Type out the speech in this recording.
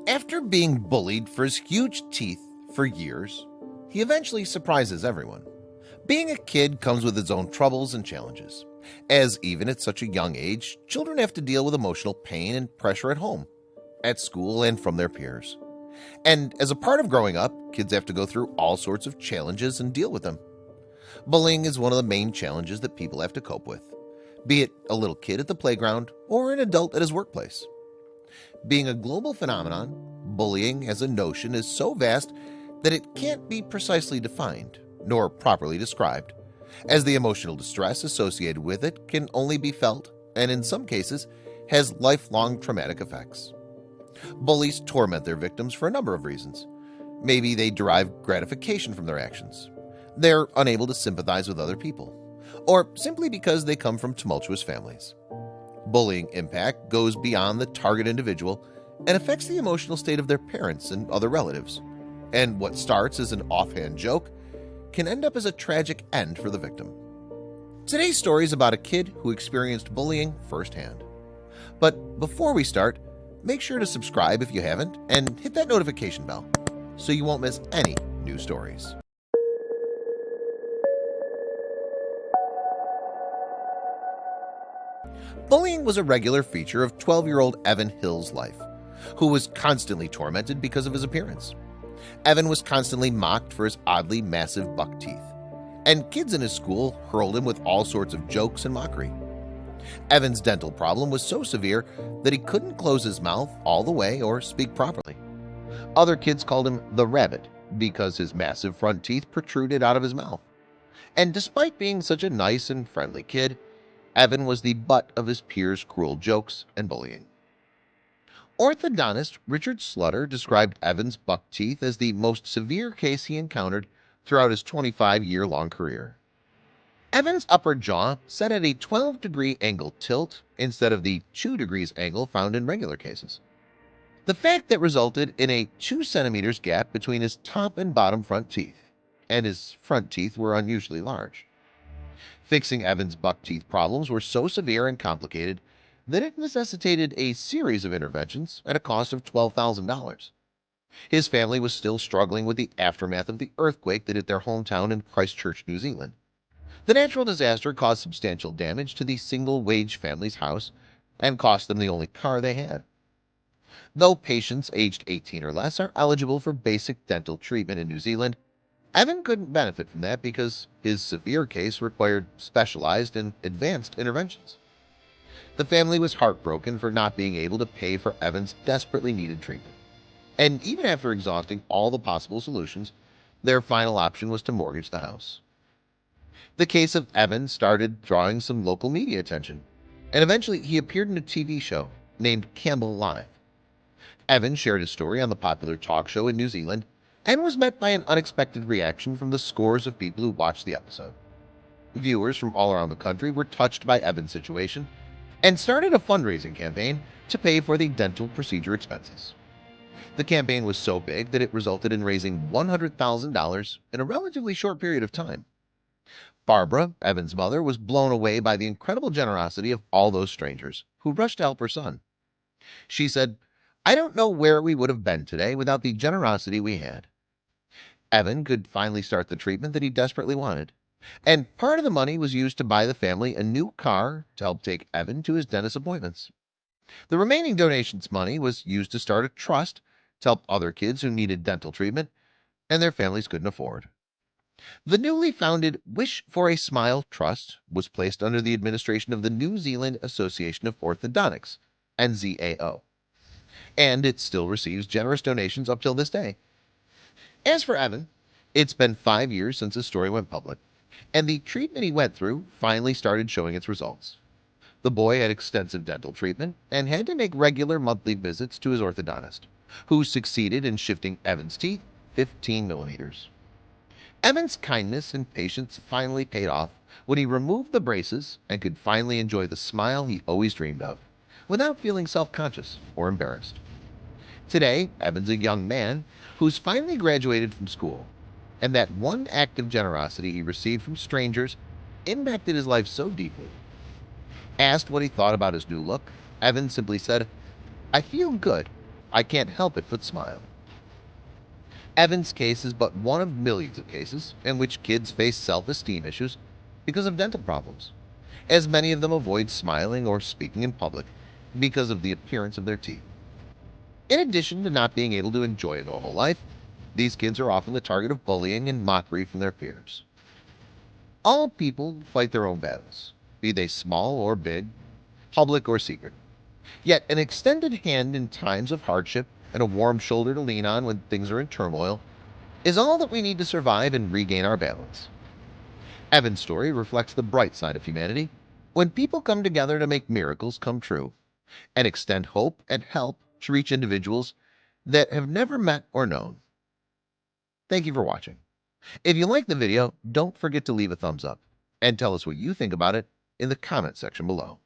After being bullied for his huge teeth for years, he eventually surprises everyone. Being a kid comes with its own troubles and challenges, as even at such a young age, children have to deal with emotional pain and pressure at home, at school, and from their peers. And as a part of growing up, kids have to go through all sorts of challenges and deal with them. Bullying is one of the main challenges that people have to cope with, be it a little kid at the playground or an adult at his workplace. Being a global phenomenon, bullying as a notion is so vast that it can't be precisely defined nor properly described, as the emotional distress associated with it can only be felt and in some cases has lifelong traumatic effects. Bullies torment their victims for a number of reasons. Maybe they derive gratification from their actions. They're unable to sympathize with other people, or simply because they come from tumultuous families. Bullying impact goes beyond the target individual and affects the emotional state of their parents and other relatives. And what starts as an offhand joke can end up as a tragic end for the victim. Today's story is about a kid who experienced bullying firsthand. But before we start, make sure to subscribe if you haven't and hit that notification bell so you won't miss any new stories. Bullying was a regular feature of 12-year-old Evan Hill's life, who was constantly tormented because of his appearance. Evan was constantly mocked for his oddly massive buck teeth, and kids in his school hurled him with all sorts of jokes and mockery. Evan's dental problem was so severe that he couldn't close his mouth all the way or speak properly. Other kids called him the rabbit because his massive front teeth protruded out of his mouth. And despite being such a nice and friendly kid, Evan was the butt of his peers' cruel jokes and bullying. Orthodontist Richard Slutter described Evan's buck teeth as the most severe case he encountered throughout his 25-year-long career. Evan's upper jaw set at a 12-degree angle tilt instead of the 2 degrees angle found in regular cases. The fact that resulted in a 2 centimeters gap between his top and bottom front teeth, and his front teeth were unusually large. Fixing Evan's buck teeth problems were so severe and complicated that it necessitated a series of interventions at a cost of $12,000. His family was still struggling with the aftermath of the earthquake that hit their hometown in Christchurch, New Zealand. The natural disaster caused substantial damage to the single-wage family's house and cost them the only car they had. Though patients aged 18 or less are eligible for basic dental treatment in New Zealand, Evan couldn't benefit from that because his severe case required specialized and advanced interventions. The family was heartbroken for not being able to pay for Evan's desperately needed treatment. And even after exhausting all the possible solutions, their final option was to mortgage the house. The case of Evan started drawing some local media attention, and eventually he appeared in a TV show named Campbell Live. Evan shared his story on the popular talk show in New Zealand and was met by an unexpected reaction from the scores of people who watched the episode. Viewers from all around the country were touched by Evan's situation and started a fundraising campaign to pay for the dental procedure expenses. The campaign was so big that it resulted in raising $100,000 in a relatively short period of time. Barbara, Evan's mother, was blown away by the incredible generosity of all those strangers who rushed to help her son. She said, "I don't know where we would have been today without the generosity we had." Evan could finally start the treatment that he desperately wanted, and part of the money was used to buy the family a new car to help take Evan to his dentist appointments. The remaining donations money was used to start a trust to help other kids who needed dental treatment and their families couldn't afford. The newly founded Wish for a Smile Trust was placed under the administration of the New Zealand Association of Orthodontics, NZAO, and it still receives generous donations up till this day. As for Evan, it's been 5 years since his story went public, and the treatment he went through finally started showing its results. The boy had extensive dental treatment and had to make regular monthly visits to his orthodontist, who succeeded in shifting Evan's teeth 15 millimeters. Evan's kindness and patience finally paid off when he removed the braces and could finally enjoy the smile he always dreamed of, without feeling self-conscious or embarrassed. Today, Evan's a young man who's finally graduated from school, and that one act of generosity he received from strangers impacted his life so deeply. Asked what he thought about his new look, Evan simply said, "I feel good. I can't help but smile. Evan's case is but one of millions of cases in which kids face self-esteem issues because of dental problems, as many of them avoid smiling or speaking in public because of the appearance of their teeth. In addition to not being able to enjoy a normal life, these kids are often the target of bullying and mockery from their peers. All people fight their own battles, be they small or big, public or secret. Yet an extended hand in times of hardship and a warm shoulder to lean on when things are in turmoil is all that we need to survive and regain our balance. Evan's story reflects the bright side of humanity when people come together to make miracles come true and extend hope and help to reach individuals that have never met or known. Thank you for watching. If you liked the video, don't forget to leave a thumbs up and tell us what you think about it in the comment section below.